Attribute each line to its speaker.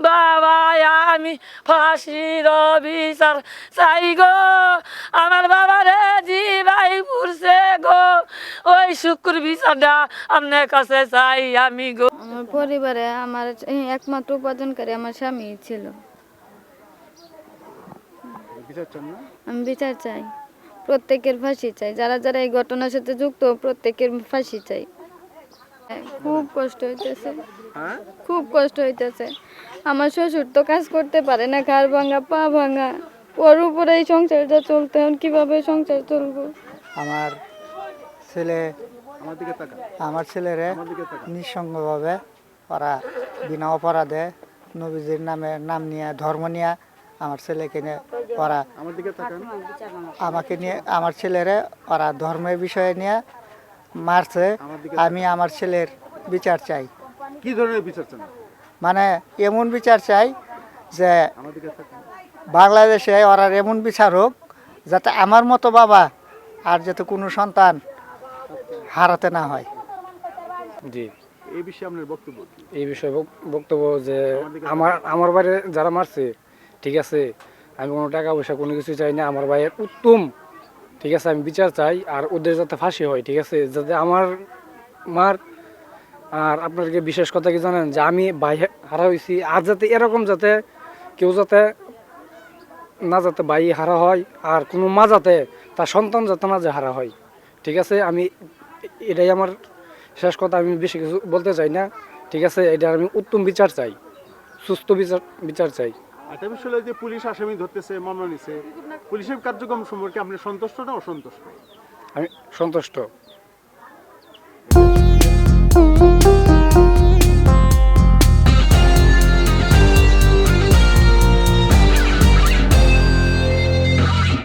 Speaker 1: বাবা আমি ফাঁসির বিচার চাই গো আমার বাবারে জিবাই পুরছে গো ওই শুক্র বিচারটা আপনার কাছে চাই আমি গো।
Speaker 2: আমার পরিবারে আমার একমাত্র উপার্জনকারী আমার স্বামী ছিল। আমি বিচার চাই, প্রত্যেকের ফাঁসি চাই, যারা যারা এই ঘটনার সাথে যুক্ত প্রত্যেকের ফাঁসি চাই। খুব কষ্ট হইতেছে, খুব কষ্ট হইতেছে। আমার শ্বশুর তো কাজ করতে পারে না, ঘাড় ভাঙা পা ভাঙা, ওর উপরে এই সংসারটা চলতে, এখন কিভাবে সংসার চলবো?
Speaker 3: আমার ছেলে আমার ছেলেরে নিঃসঙ্গভাবে ওরা বিনা অপরাধে নবীজির নাম নিয়ে ধর্ম নিয়ে আমার ছেলেকে নিয়ে ওরা আমাকে নিয়ে আমার ছেলেরে ওরা ধর্মের বিষয়ে নিয়ে মারছে। আমি আমার ছেলের বিচার চাই।
Speaker 4: কি ধরনের বিচার চান?
Speaker 3: মানে এমন বিচার চাই যে বাংলাদেশে ওরা এমন বিচার হোক যাতে আমার মতো বাবা আর যাতে কোনো সন্তান হারাতে না হয়।
Speaker 5: জি,
Speaker 4: এই বিষয়ে আপনার বক্তব্য?
Speaker 5: এই বিষয়ে বক্তব্য যে আমার বাইরে যারা মারছে, ঠিক আছে, আমি কোনো টাকা পয়সা কোনো কিছু চাই না, আমার ভাইয়ের উত্তম, ঠিক আছে, আমি বিচার চাই আর ওদের যাতে ফাঁসি হয়, ঠিক আছে, যাতে আমার মার। আর আপনাদেরকে বিশেষ কথা কি জানেন যে আমি ভাই হারা হয়েছি, আর যাতে এরকম যাতে কেউ যাতে না যাতে ভাই হারা হয় আর কোনো মা যাতে তার সন্তান যাতে না যে হারা হয়, ঠিক আছে। আমি এটাই আমার শেষ কথা, আমি বেশি কিছু বলতে চাই না, ঠিক আছে। এটা আমি উত্তম বিচার চাই, সুস্থ বিচার চাই।
Speaker 4: একটা বিষয় হলো যে পুলিশ আসামি ধরতেছে, মামলা নিছে, পুলিশের কার্যক্রম সম্পর্কে আপনি সন্তুষ্ট না অসন্তুষ্ট?
Speaker 5: আমি সন্তুষ্ট।